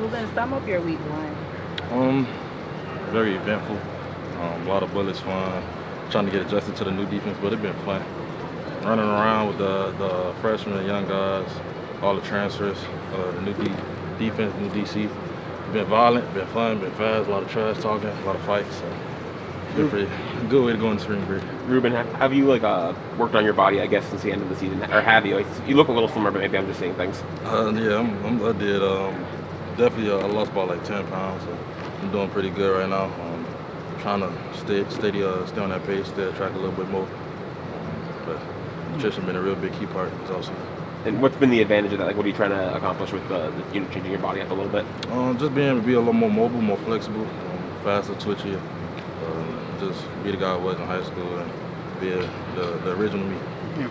Rueben, sum up your week one. Very eventful. A lot of bullets fun. Trying to get adjusted to the new defense, but it's been fun. Running around with the freshmen and young guys, all the transfers, the new defense, new DC. Been violent, been fun, been fast, a lot of trash talking, a lot of fights. So it's been pretty good way to go in the spring break. Rueben, have you worked on your body, I guess, since the end of the season, or have you? You look a little slimmer, but maybe I'm just saying things. Yeah, I did. Definitely, I lost about like 10 pounds. So I'm doing pretty good right now. Trying to stay on that pace, stay track a little bit more. But nutrition been a real big key part of this offseason. And what's been the advantage of that? Like, what are you trying to accomplish with changing your body up a little bit? Just being able to be a little more mobile, more flexible, faster, twitchier. Just be the guy I was in high school and be the original me.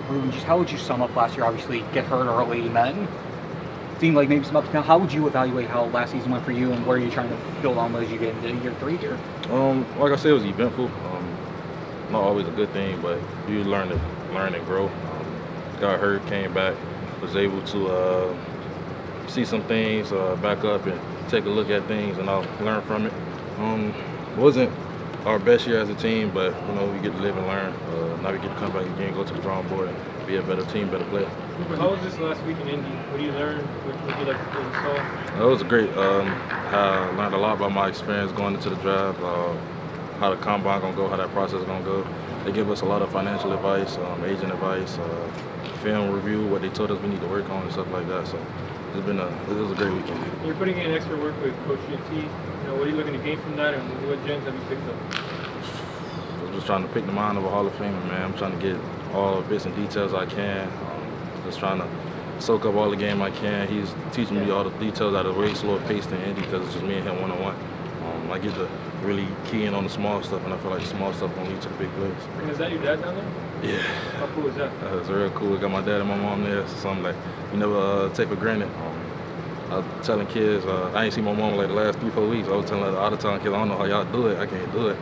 Rueben, just how would you sum up last year? Obviously, get hurt early, and then seemed like maybe some ups and downs. How would you evaluate how last season went for you, and where are you trying to build on as you get into year 3 here? Like I said, it was eventful. Not always a good thing, but you learn and grow. Got hurt, came back, was able to see some things, back up and take a look at things, and I'll learn from it. Wasn't our best year as a team, but we get to live and learn. Now we get to come back again, go to the drawing board, and be a better team, better player. How was this last week in Indy? What do you learn? What do you like what you saw? It was great. I learned a lot about my experience going into the draft, how the combine gonna go, how that process gonna go. They give us a lot of financial advice, agent advice, film review, what they told us we need to work on and stuff like that. So it was a great weekend. You're putting in extra work with Coach UT. What are you looking to gain from that, and what gems have you picked up? I'm just trying to pick the mind of a Hall of Famer, man. I'm trying to get all the bits and details I can. Just trying to soak up all the game I can. He's teaching me all the details at a way slower pace than Indy because it's just me and him one-on-one. I get to really key in on the small stuff, and I feel like the small stuff gonna lead to the big plays. And is that your dad down there? Yeah. How cool is that? It's real cool. I got my dad and my mom there. So something like you never take for granted. I was telling kids, I ain't seen my mom like the last 3-4 weeks. I was telling the out-of-town kids, I don't know how y'all do it. I can't do it.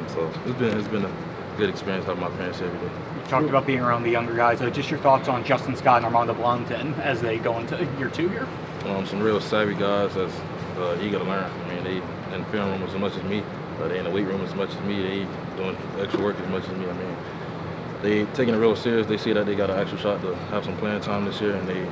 So it's been a good experience having my parents every day. You talked about being around the younger guys. Just your thoughts on Justin Scott and Armondo Blount as they go into year 2 here? Some real savvy guys that's eager to learn. I mean, they in the film room as much as me. They in the weight room as much as me. They doing extra work as much as me. I mean, they taking it real serious. They see that they got an actual shot to have some playing time this year, and they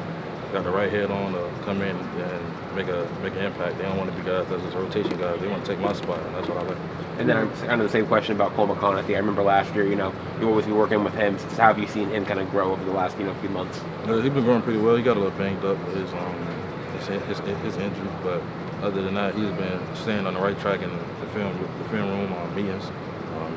got the right head on to come in and make an impact. They don't want to be guys that's just rotation guys. They want to take my spot, and that's what I like. And then I'm kind of the same question about Cole McConaughey. I remember last year, you always be working with him. So how have you seen him kind of grow over the last, few months? He's been growing pretty well. He got a little banged up with his injury, but other than that, he's been staying on the right track in the film room on meetings,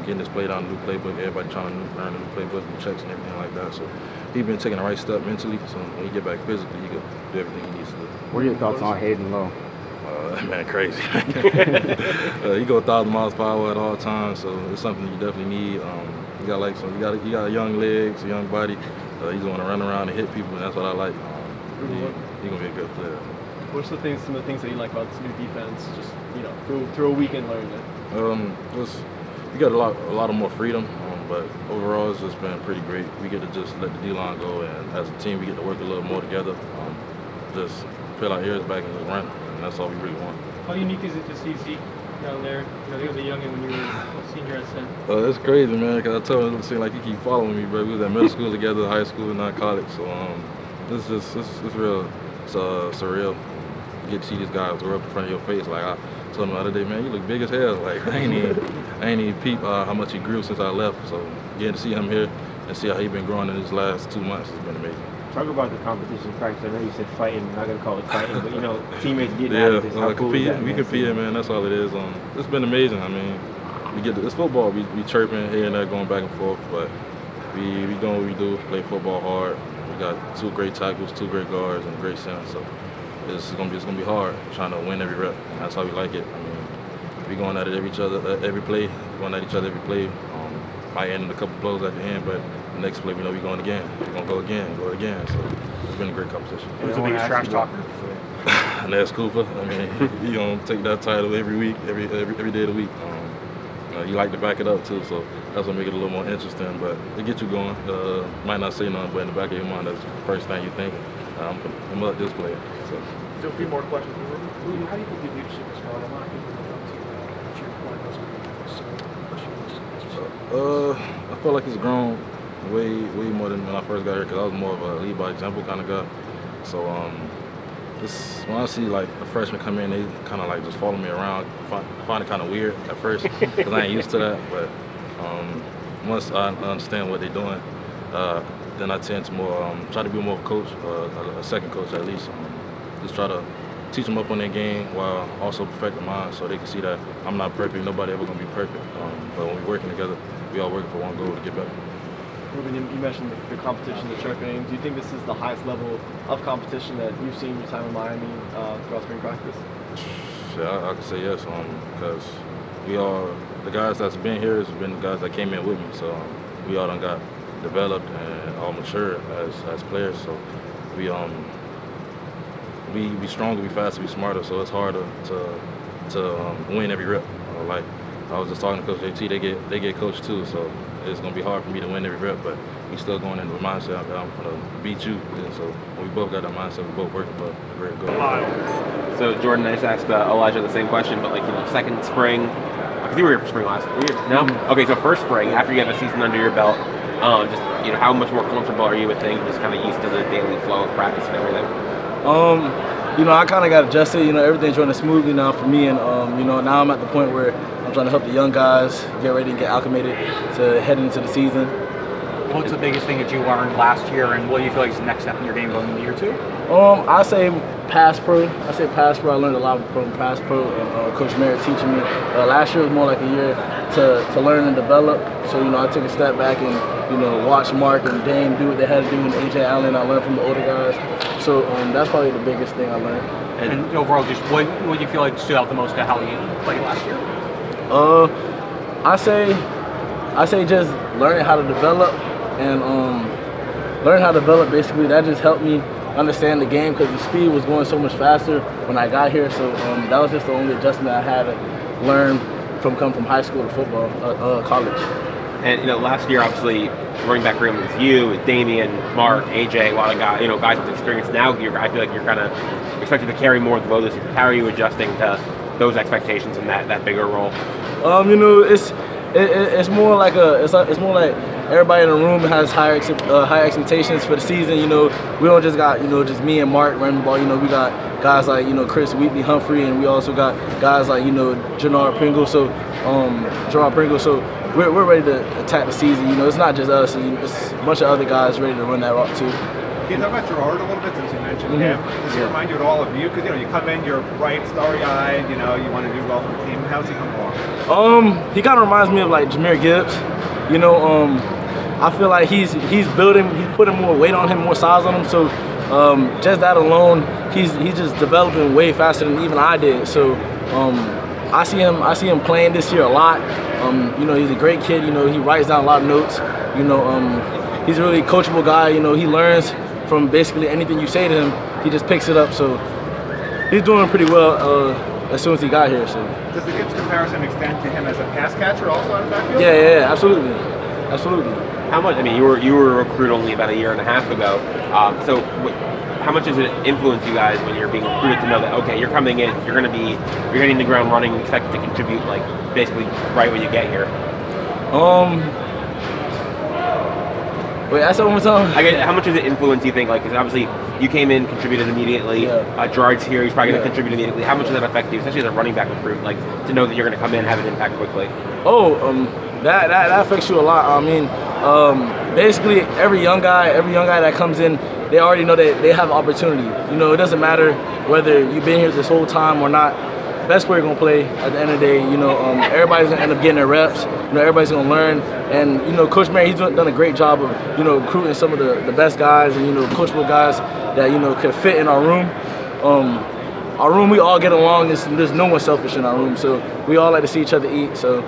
getting this played on the new playbook. Everybody trying to learn the new playbook, new checks and everything like that. So he's been taking the right step mentally. So when he get back physically, he can do everything he needs to do. What are your thoughts on Hayden Lowe? Man, crazy. He go 1,000 miles per hour at all times, so it's something you definitely need. He got young legs, a young body. He's going to run around and hit people, and that's what I like. He's gonna be a good player. What's some of the things that you like about this new defense? Just through a weekend learning it. You got a lot of more freedom, but overall it's just been pretty great. We get to just let the D-line go, and as a team we get to work a little more together. Just peel our ears back and just run, and that's all we really want. How unique is it to see Zeke down there? He was a youngin' when you were a senior at Center. It's crazy, man, because I told him it seemed like he keep following me, bro. We was at middle school together, high school, and now college. So it's real surreal. You get to see these guys grow up in front of your face. Like I told him the other day, man, you look big as hell. Like I ain't even peep how much he grew since I left. So getting to see him here and see how he been growing in these last 2 months has been amazing. Talk about the competition practice. I know you said fighting. I'm not gonna call it fighting, but teammates getting at it. How cool is that, we compete, man. That's all it is. It's been amazing. I mean, it's football. We chirping here and there, going back and forth, but we doing what we do. Play football hard. We got 2 great tackles, 2 great guards, and a great center. So it's gonna be hard trying to win every rep. And that's how we like it. I mean, we going at it every play. Going at each other every play. Might end in a couple blows at the end, but the next play we know we're going again. We're gonna go again. So it's been a great competition. Who's the biggest trash talker? Nez Cooper. I mean, he gonna take that title every week, every day of the week. You like to back it up too, so that's what make it a little more interesting. But it gets you going. Might not say nothing, but in the back of your mind, that's the first thing you think. I'm gonna let this player. So. Still a few more questions. Rueben, how do you think your leadership has gone? A lot of people look up to you. What's your point of I feel like he's grown way more than when I first got here because I was more of a lead by example kind of guy. So just when I see like the freshmen come in, they kind of like just follow me around. I find it kind of weird at first because I ain't used to that. But once I understand what they're doing, then I tend to more try to be more of a coach, a second coach at least. Just try to teach them up on their game while also perfecting mine, so they can see that I'm not perfect. Nobody ever gonna be perfect. But when we're working together, we all working for one goal to get better. Rueben, you mentioned the competition, the chirping. Do you think this is the highest level of competition that you've seen in your time in Miami throughout spring practice? Yeah, I can say yes, because we all, the guys that's been here has been the guys that came in with me, so we all done got developed and all mature as players. So we stronger, we faster, we smarter. So it's harder to win every rep. Like I was just talking to Coach JT, they get coached too. So it's gonna be hard for me to win every rep, but we still going into the mindset that I'm gonna beat you. And so when we both got that mindset, we both working for a great goal. So Jordan, I just asked Elija the same question, but like second spring, because you were here for spring last year. No? Okay, so first spring after you have a season under your belt, just how much more comfortable are you with things? Just kind of used to the daily flow of practice and everything. I kind of got adjusted. Everything's running smoothly now for me, and now I'm at the point where I'm trying to help the young guys get ready and get acclimated to heading into the season. What's the biggest thing that you learned last year, and what do you feel like is the next step in your game going into year two? I say pass pro. I learned a lot from pass pro and Coach Merritt teaching me. Last year was more like a year to learn and develop. So I took a step back and watch Mark and Dame do what they had to do, and AJ Allen. I learned from the older guys. So that's probably the biggest thing I learned. And overall, just what do you feel like stood out the most to how you played last year? I say just learning how to develop and learning how to develop. Basically, that just helped me understand the game because the speed was going so much faster when I got here. So that was just the only adjustment I had to learn from coming from high school to football, college. And last year, obviously, running back room was you, with Damian, Mark, AJ, a lot of guys, guys with experience. Now, I feel like you're kind of expected to carry more of the load this year. How are you adjusting to those expectations and that bigger role? It's more like everybody in the room has high expectations for the season. We don't just got just me and Mark running the ball. We got guys like Chris Wheatley Humphrey, and we also got guys like Gerard Pringle. So we're ready to attack the season. It's not just us. It's a bunch of other guys ready to run that route too. Can you talk about Gerard a little bit since you mentioned him? Does he remind you at all of you? Because you come in, you're bright, starry-eyed. You want to do well for the team. How's he come along? He kind of reminds me of like Jahmyr Gibbs. I feel like he's putting more weight on him, more size on him. So just that alone, he's just developing way faster than even I did. So I see him playing this year a lot. He's a great kid. He writes down a lot of notes. He's a really coachable guy. He learns from basically anything you say to him. He just picks it up. So he's doing pretty well as soon as he got here. So does the Gibbs comparison extend to him as a pass catcher also on the backfield? Yeah, absolutely. How much? You were a recruit only about a year and a half ago. So how much does it influence you guys when you're being recruited to know that okay, you're coming in, you're hitting the ground running, expected to contribute like basically right when you get here? Wait, ask that one more time. How much does it influence you think? Because obviously you came in, contributed immediately. Yeah. Gerard's here, he's probably going to contribute immediately. How much does that affect you, especially as a running back recruit, to know that you're going to come in and have an impact quickly? That affects you a lot. Basically every young guy that comes in, they already know that they have opportunity. It doesn't matter whether you've been here this whole time or not. Best player gonna play at the end of the day. Everybody's gonna end up getting their reps. Everybody's gonna learn. And Coach Mary, he's done a great job of recruiting some of the best guys and coachable guys that could fit in our room. Our room, we all get along. There's no one selfish in our room, so we all like to see each other eat. So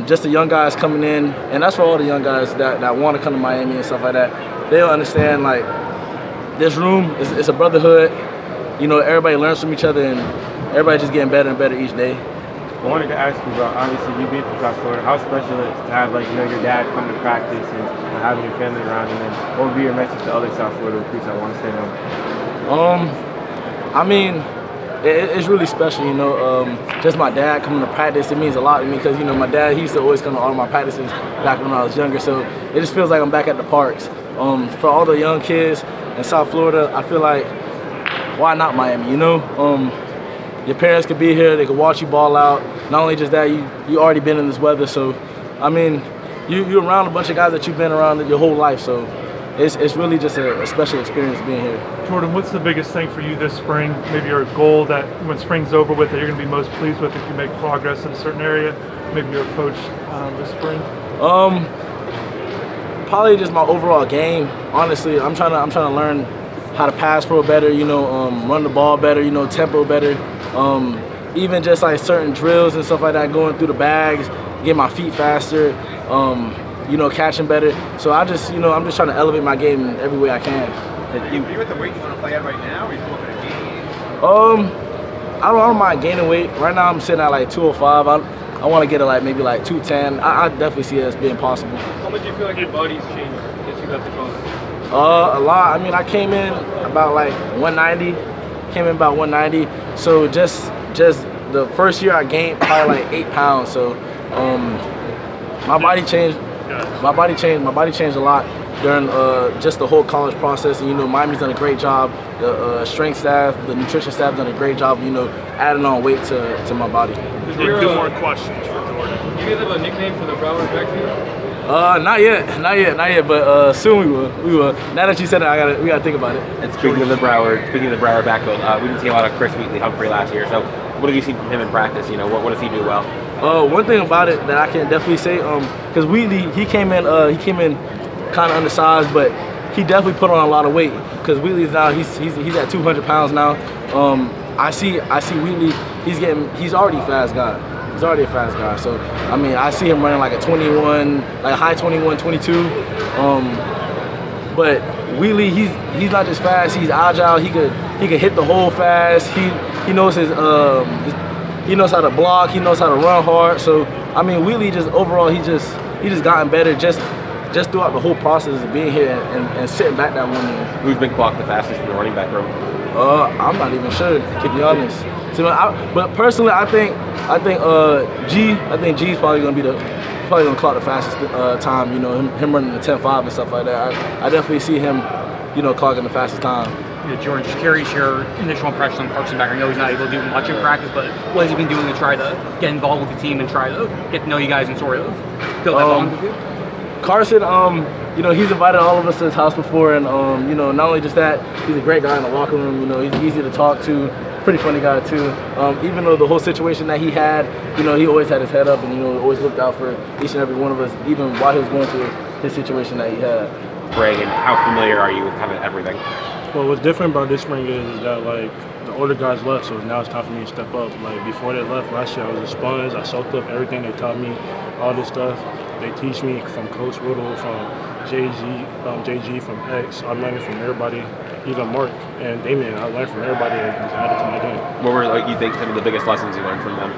just the young guys coming in, and that's for all the young guys that want to come to Miami and stuff like that. They'll understand this room is a brotherhood. Everybody learns from each other, and everybody just getting better and better each day. I wanted to ask you about, obviously you've been from South Florida, how special it is to have your dad come to practice and having your family around, and then what would be your message to other South Florida recruits that want to stay home? I mean, it's really special, you know. Just my dad coming to practice, it means a lot to me because, you know, my dad, he used to always come to all my practices back when I was younger. So it just feels like I'm back at the parks. For all the young kids in South Florida, I feel like, why not Miami, you know? Your parents could be here, they could watch you ball out. Not only just that, you already been in this weather. So, I mean, you're around a bunch of guys that you've been around your whole life. So it's really just a special experience being here. Jordan, what's the biggest thing for you this spring? Maybe your goal that when spring's over with that you're going to be most pleased with if you make progress in a certain area? Maybe your approach this spring? Probably just my overall game. Honestly, I'm trying to learn how to pass pro better. You know, run the ball better. You know, tempo better. Even just like certain drills and stuff like that, going through the bags, get my feet faster. You know, catching better. So I'm just trying to elevate my game in every way I can. Are you at the weight you want to play at right now, or are you still looking at gain? I don't mind gaining weight. Right now I'm sitting at like 205. I want to get to like maybe like 210. I definitely see it as being possible. How much do you feel like your body's changed since you got the college? A lot. I mean, I came in about like 190. So just the first year I gained probably like 8 pounds. So my body changed. My body changed a lot during just the whole college process. And, you know, Miami's done a great job. The strength staff, the nutrition staff done a great job, you know, adding on weight to my body. Two more questions for Jordan. Do you guys have a nickname for the Broward backfield? Not yet, but soon we will. Now that you said it, we gotta think about it. And speaking of the Broward backfield, we didn't see a lot of Chris Humphrey last year. So what have you seen from him in practice? You know, what does he do well? One thing about it that I can definitely say, because Wheatley, he came in kind of undersized, but he definitely put on a lot of weight. Because Wheatley's now he's at 200 pounds now. I see Wheatley, he's already a fast guy. He's already a fast guy. So I mean, I see him running like a 21, like a high 21, 22. But Wheatley, he's not just fast. He's agile. He could hit the hole fast. He knows he knows how to block. He knows how to run hard. So I mean, Wheatley just overall he just gotten better just throughout the whole process of being here and sitting back that 1 year. Who's been clocked the fastest in the running back room? I'm not even sure, to be honest. So, but personally, I think G's probably gonna clock the fastest time. You know, him running the 10.5 and stuff like that. I definitely see him, you know, clocking the fastest time. Yeah, Jordan, just curious your initial impression on Carson Beck. I know he's not able to do much in practice, but what has he been doing to try to get involved with the team and try to get to know you guys and sort of build that bond with you? Carson, you know, he's invited all of us to his house before, and you know, not only just that, he's a great guy in the locker room. You know, he's easy to talk to, pretty funny guy too. Even though the whole situation that he had, you know, he always had his head up, and you know, always looked out for each and every one of us, even while he was going through his situation that he had. Reagan, how familiar are you with kind of everything? Well, what's different about this spring is that like the older guys left, so now it's time for me to step up. Like before they left last year, I was a sponge. I soaked up everything they taught me, all this stuff. They teach me from Coach Riddle, from JG, from X. I'm learning from everybody, even Mark and Damien. I learned from everybody and added to my game. What were you think some of the biggest lessons you learned from them?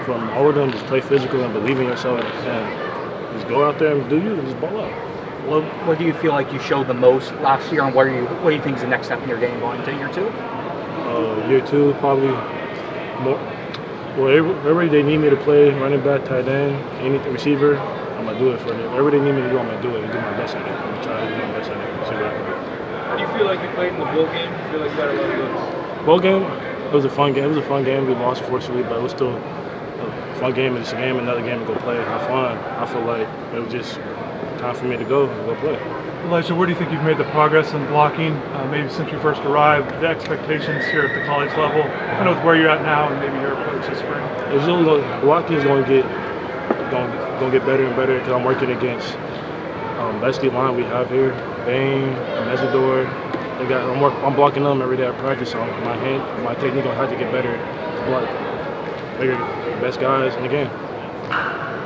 From all of them, just play physical and believe in yourself, and just go out there and do you and just ball out. What do you feel like you showed the most last year, and what do you think is the next step in your game going into year two? Year two, probably more. Wherever they need me to play, running back, tight end, any receiver, I'm gonna do it for them. Wherever they need me to do, I'm gonna do it and do my best at it. I'm gonna try to do my best at it and see what I can do. How do you feel like you played in the bowl game? You feel like you got a lot of looks? Bowl game, it was a fun game. It was a fun game. We lost, unfortunately, but it was still a fun game. It's a game, another game to go play, have fun. I feel like it was just time for me to go play. Elija, where do you think you've made the progress in blocking, maybe since you first arrived, the expectations here at the college level, kind of with where you're at now and maybe your approach this spring? It's really blocking is going to get better and better because I'm working against best line we have here, Bain, Mesidor. I'm blocking them every day at practice, so my technique going to have to get better to block bigger, best guys in the game.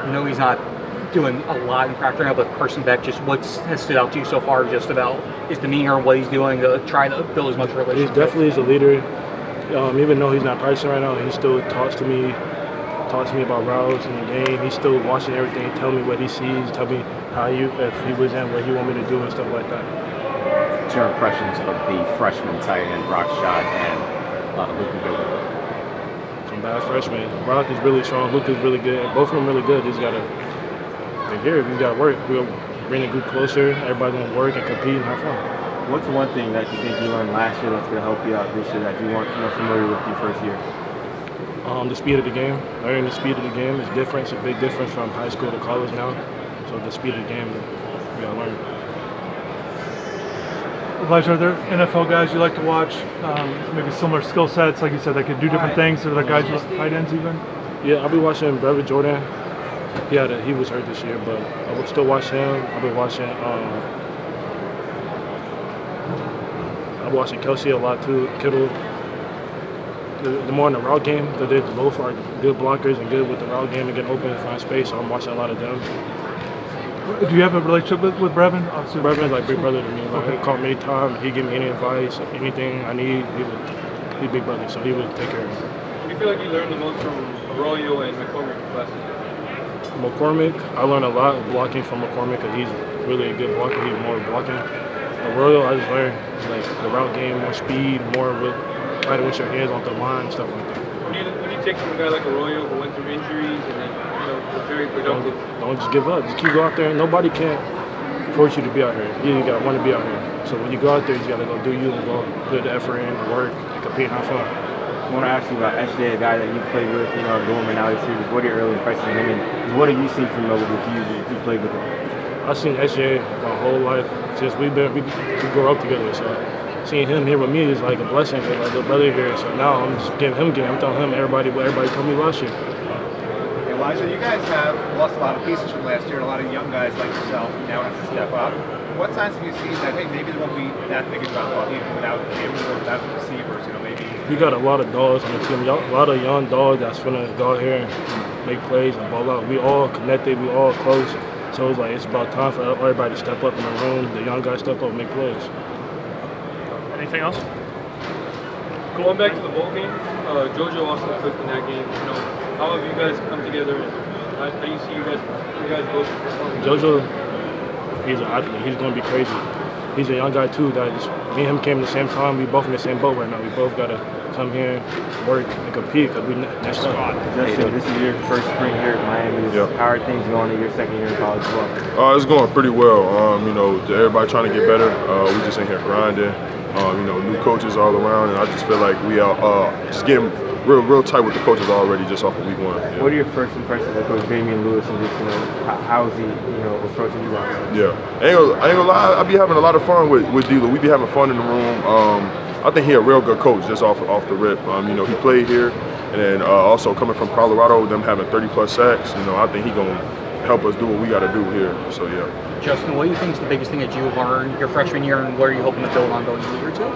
You know he's not doing a lot in practice right now, but Carson Beck, just what has stood out to you so far just about his demeanor and what he's doing to try to build as much relationship? He definitely is a leader. Even though he's not practicing right now, he still talks to me about routes and the game. He's still watching everything, telling me what he sees, tell me if he was in, what he want me to do and stuff like that. What's your impressions of the freshman tight end Rock Shot and Luka good? Some bad freshmen. Rock is really strong. Luke is really good. Both of them really good. Just gotta. They're here. We gotta work. We'll bring the group closer. Everybody gonna work and compete and have fun. What's one thing that you think you learned last year that's going to help you out this year that you weren't familiar with your first year? The speed of the game. Learning the speed of the game is different. It's a big difference from high school to college now. So the speed of the game, we gotta learn. Elijah, are there NFL guys you like to watch? Maybe similar skill sets, like you said, that could do different things. Are there guys you like, tight ends even? Yeah, I'll be watching Brevin Jordan. He was hurt this year, but I will still watch him. I'll be watching. I'm watching Kelsey a lot too. Kittle. The more in the route game, because they both are good blockers and good with the route game and get open and find space. So I'm watching a lot of them. Do you have a relationship with Brevin? Obviously, Brevin's like big brother to me. Like, he called me anytime. He give me any advice, anything I need. He's big brother, so he would take care of me. Do you feel like you learned the most from Arroyo and McCormick last year? McCormick, I learned a lot of blocking from McCormick because he's really a good blocker. He's more blocking. Arroyo, I just learned like the route game, more speed, more with fighting with your hands off the line, stuff like that. What do you take from a guy like Arroyo who went through injuries and then was very productive? Don't just give up. Just keep going out there. Nobody can force you to be out here. You got to want to be out here. So when you go out there, you got to go do you and go put the effort in, work, and compete and have fun. I want to ask you about SJ, a guy that you played with, Dorman now this series. What are your early impressions of him, and what have you seen from him with you played with him? I've seen SJ my whole life. Since we grew up together. So seeing him here with me is like a blessing. Like a brother here. So now I'm just giving him game. I'm telling him what everybody told me last year. Elijah, you guys have lost a lot of pieces from last year, and a lot of young guys like yourself now have to step up. What signs have you seen that, hey, maybe there won't be that big a drop off even without him or without the receivers, maybe? We got a lot of dogs on the team, a lot of young dogs that's finna go out here and make plays and ball out. We all connected, we all close. So it's like it's about time for everybody to step up in the room. The young guys step up and make plays. Anything else? Going back to the bowl game, JoJo also cooked in that game. How have you guys come together? And how do you see you guys both performing? JoJo, he's an athlete. He's going to be crazy. He's a young guy too. Me and him came at the same time. We both in the same boat right now. We both got to come here, work, and compete because we next time. Justin, this is your first spring here at Miami. Yep. How are things going in your second year in college as well? It's going pretty well. Everybody trying to get better. We just in here grinding. New coaches all around, and I just feel like we are just getting real tight with the coaches already just off of week one. Yeah. What are your first impressions of Coach Damian Lewis and just how is he approaching you guys? Yeah, I ain't gonna lie. I be having a lot of fun with D-Lo. We be having fun in the room. I think he a real good coach just off the rip. He played here, and then also coming from Colorado, them having 30+ sacks. I think he gonna help us do what we got to do here. So yeah. Justin, what do you think is the biggest thing that you learned your freshman year, and what are you hoping to build on going into year two?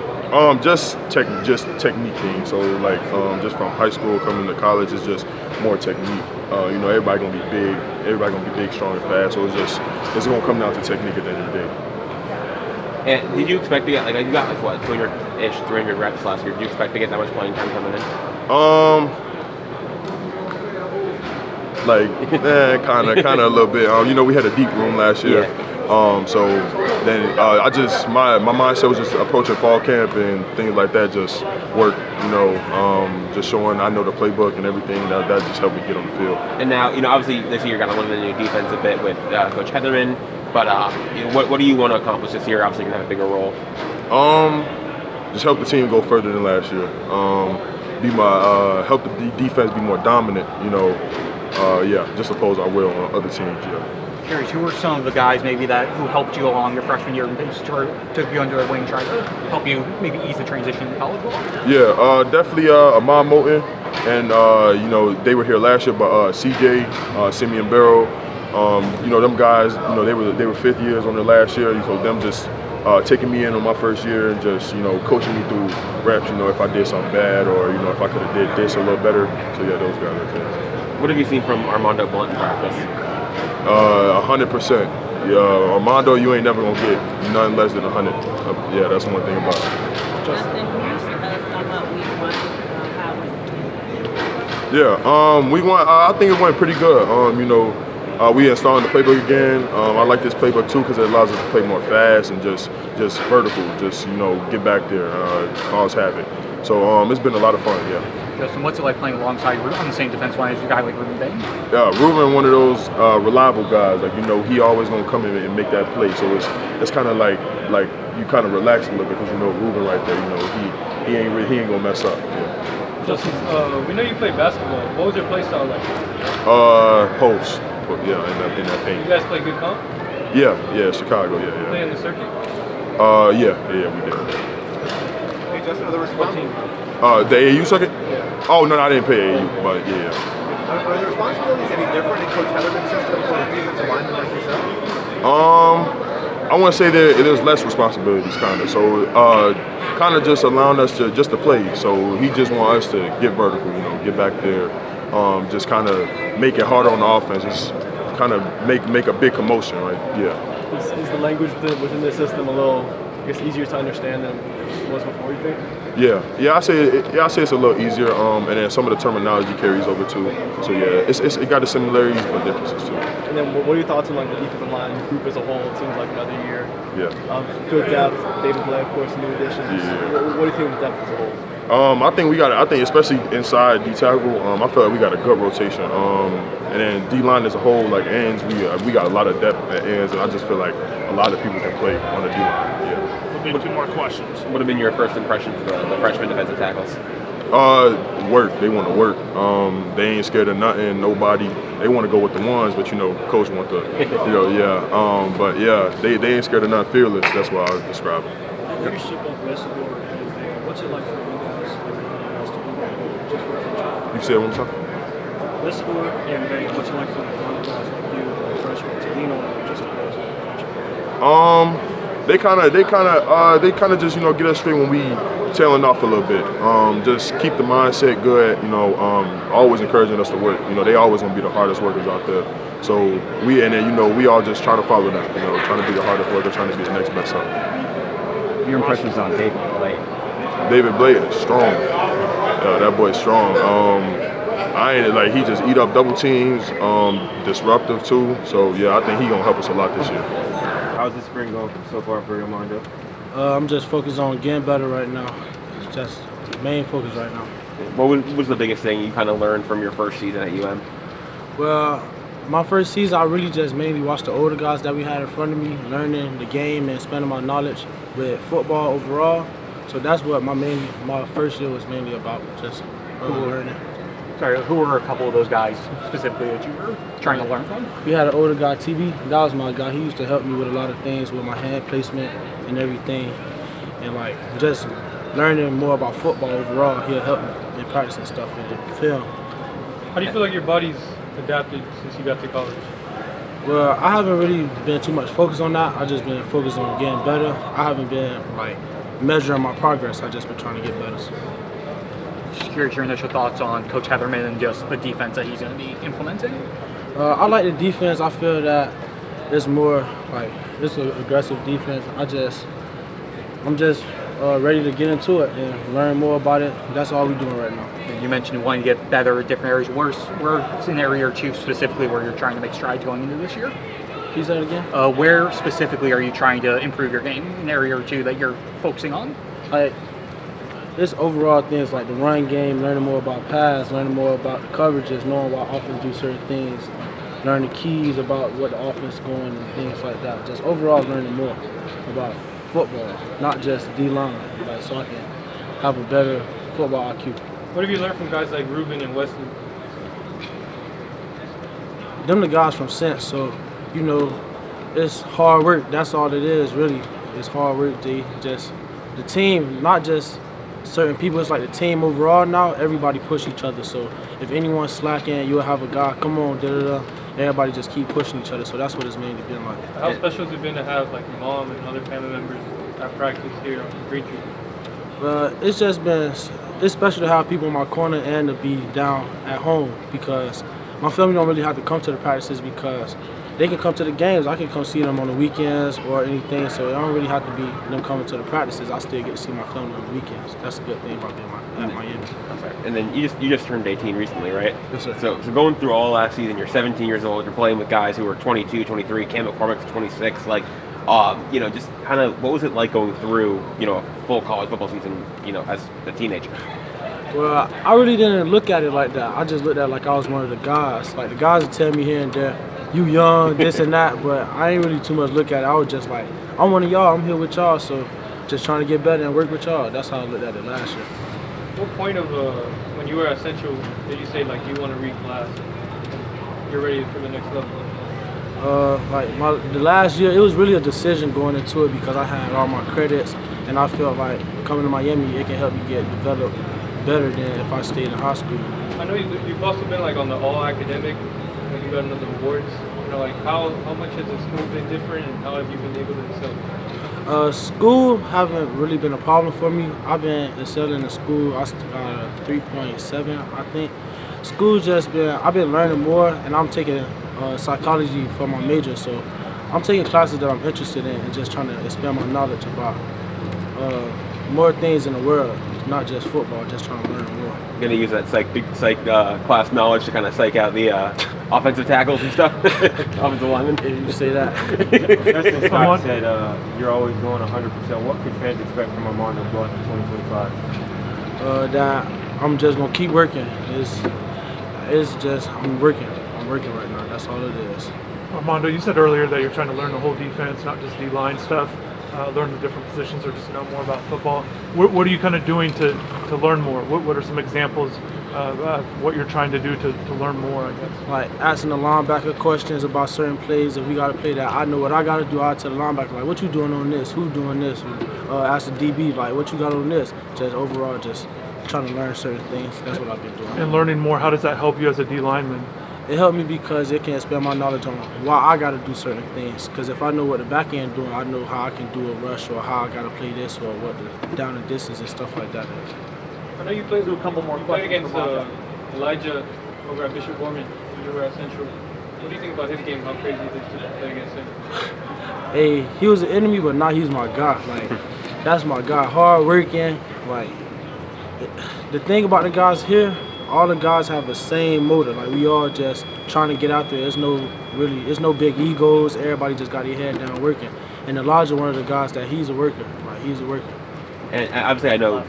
Just technique thing. So just from high school coming to college, it's just more technique. Everybody gonna be big. Everybody gonna be big, strong, and fast. So it's gonna come down to technique at the end of the day. And did you expect to get you got 200-ish, 300 reps last year? Did you expect to get that much playing time coming in? Kind of a little bit. We had a deep room last year. Yeah. So then my mindset was just approaching fall camp and things like that, just work, just showing I know the playbook and everything. That just helped me get on the field. And now, obviously this year you're going to learn the new defense a bit with Coach Heatherman, but what do you want to accomplish this year? Obviously you're going to have a bigger role. Just help the team go further than last year. Help the defense be more dominant, just oppose our will on other teams, yeah. Curious, who were some of the guys maybe who helped you along your freshman year and took you under their wing, trying to help you maybe ease the transition to college ball? Yeah, definitely Ahmad Moulton, and they were here last year, but CJ, Simeon Barrow, them guys, they were fifth years on their last year, so them just taking me in on my first year and just coaching me through reps, if I did something bad or if I could have did this a little better. So yeah, those guys are good. What have you seen from Armondo Blount in practice? 100%. Yeah, Armondo, you ain't never gonna get none less than 100. Yeah, that's one thing about it. Justin, can you sum up week one? Week one, I think it went pretty good. We installing the playbook again. I like this playbook too because it allows us to play more fast and just vertical. Just get back there, cause havoc. So it's been a lot of fun, yeah. Justin, what's it like playing alongside on the same defense line as a guy like Rueben Bain? Yeah, Rueben, one of those reliable guys. Like, he always gonna come in and make that play. So it's kind of like you kind of relax a little bit because Rueben right there. He ain't gonna mess up. Yeah. Justin, we know you play basketball. What was your play style like? Post. Yeah, in that paint. You guys play good comp? Yeah, Chicago. Yeah. Play in the circuit? Yeah, we did. Hey, Justin, are the responsibilities? The AAU circuit? Yeah. Oh no, I didn't play AAU, but yeah. Are the responsibilities any different in Coach Hellerman's system for a defensive lineman like yourself? I want to say that it is less responsibilities, kind of. So, kind of just allowing us to play. So he just want us to get vertical, get back there, just kind of make it harder on the offense, just kind of make a big commotion, right? Yeah. Is the language within the system a little, I guess, easier to understand than it was before, you think? Yeah. I say it's a little easier, and then some of the terminology carries over too. So yeah, it got the similarities but differences too. And then, what are your thoughts on the defensive line group as a whole? It seems like another year. Yeah. Good depth. David Black, of course, new additions. Yeah. What do you think of depth as a whole? I think especially inside D tackle, I feel like we got a good rotation. And then D line as a whole, like ends, we got a lot of depth at ends, and I just feel like a lot of people can play on the D line. Yeah. Two more questions. What have been your first impressions of the freshman defensive tackles? Work. They want to work. They ain't scared of nothing, nobody. They want to go with the ones, but coach want the, yeah. But yeah, they ain't scared of nothing. Fearless. That's what I would describe them. Leadership of Messidor and Bain. What's it like for you guys to be just for a future? You said one more time? Messidor and Bain. What's it like for the guys like you, the freshmen, to lean on just because of the future? They kind of just get us straight when we tailing off a little bit. Just keep the mindset good. Always encouraging us to work. They always gonna be the hardest workers out there. So we all just trying to follow them. Trying to be the hardest worker, trying to be the next best up. Your impressions on David Blake? David Blake is strong. That boy's strong. He just eat up double teams. Disruptive too. So yeah, I think he gonna help us a lot this year. How's this spring going so far for Armondo? I'm just focused on getting better right now. It's just the main focus right now. What was the biggest thing you kind of learned from your first season at UM? Well, my first season, I really just mainly watched the older guys that we had in front of me, learning the game and expanding my knowledge with football overall. So that's what my first year was mainly about, just learning. Sorry, who were a couple of those guys specifically that you were trying to learn from? We had an older guy, TB. That was my guy. He used to help me with a lot of things with my hand placement and everything. And just learning more about football overall, he'll help me in practice and stuff and film. How do you feel like your body's adapted since you got to college? Well, I haven't really been too much focused on that. I just been focused on getting better. I haven't been measuring my progress. I just been trying to get better. Just curious your initial thoughts on Coach Hellerman and just the defense that he's going to be implementing. I like the defense. I feel that it's more it's an aggressive defense. I'm just ready to get into it and learn more about it. That's all we're doing right now. You mentioned you want to get better at different areas. Where's an area or two specifically where you're trying to make strides going into this year? Can you say that again? Where specifically are you trying to improve your game? An area or two that you're focusing on? It's overall things like the run game, learning more about pass, learning more about the coverages, knowing why offense do certain things, learning the keys about what the offense is going and things like that. Just overall learning more about football, not just D-line, so I can have a better football IQ. What have you learned from guys like Rueben and Wesley? Them the guys from Sense, so it's hard work. That's all it is, really. It's hard work. The team, not just certain people. It's like the team overall now. Everybody push each other. So if anyone's slacking, you'll have a guy, come on, da-da-da. Everybody just keep pushing each other. So that's what it's mainly been like. How special has it been to have your mom and other family members at practice here on greet you? It's just been, it's special to have people in my corner and to be down at home because my family don't really have to come to the practices because they can come to the games. I can come see them on the weekends or anything, so it don't really have to be them coming to the practices. I still get to see my family on the weekends. That's a good thing about being at Miami. Okay. And then you just turned 18 recently, right? Yes, sir. So going through all last season, you're 17 years old, you're playing with guys who are 22, 23, Cam McCormick's 26. Just kind of what was it like going through, a full college football season, as a teenager? Well, I really didn't look at it like that. I just looked at it like I was one of the guys. Like the guys would tell me here and there, you young, this and that, but I ain't really too much look at it. I was just like, I'm one of y'all, I'm here with y'all, so just trying to get better and work with y'all. That's how I looked at it last year. What point of when you were at Central did you say like you want to reclass and you're ready for the next level? The last year, it was really a decision going into it because I had all my credits, and I felt like coming to Miami, it can help me get developed better than if I stayed in high school. I know you've also been like on the all academic, like you got another awards. Like how much has the school been different, and how have you been able to excel? School haven't really been a problem for me. I've been excelling in school. I got a 3.7, I think. School's just been, I've been learning more, and I'm taking psychology for my major, so I'm taking classes that I'm interested in and just trying to expand my knowledge about more things in the world, not just football, just trying to learn more. You're gonna use that psych class knowledge to kind of psych out the offensive tackles and stuff, offensive linemen. You say that. Justin Scott said you're always going 100%. What can fans expect from Armondo Blount in 2025? That I'm just gonna keep working. It's just I'm working right now. That's all it is. Armondo, you said earlier that you're trying to learn the whole defense, not just D-line stuff, learn the different positions or just know more about football. What are you kind of doing to learn more? What are some examples of what you're trying to do to learn more, I guess? Like asking the linebacker questions about certain plays. If we got to play that, I know what I got to do. I tell the linebacker, like, what you doing on this? Who doing this? Ask the DB, like, what you got on this? Just overall, just trying to learn certain things. That's what I've been doing. And learning more, how does that help you as a D lineman? It helped me because it can expand my knowledge on why I got to do certain things. Because if I know what the back end doing, I know how I can do a rush or how I got to play this or what the down and distance and stuff like that is. I know you played a couple more. You played against Elijah over at Bishop Gorman when you were at Central. What do you think about his game? How crazy it is to play against him? Hey, he was an enemy, but now he's my guy. Like, that's my guy. Hard working. Like, the thing about the guys here, all the guys have the same motive. Like, we all just trying to get out there. There's no big egos. Everybody just got their head down working. And Elijah, one of the guys that he's a worker. Like, he's a worker. And obviously, I know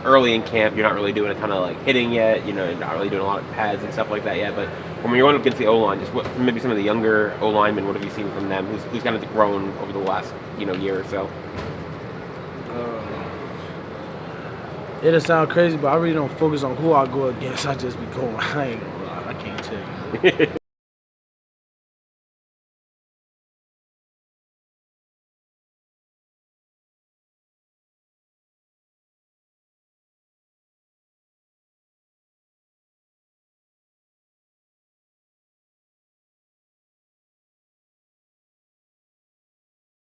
early in camp, you're not really doing a ton of like hitting yet. You're not really doing a lot of pads and stuff like that yet. But when you're going up against the O-line, just maybe some of the younger O-linemen, what have you seen from them? Who's kind of grown over the last year or so? It'll sound crazy, but I really don't focus on who I go against. I just be going. I ain't gonna lie. I can't tell you.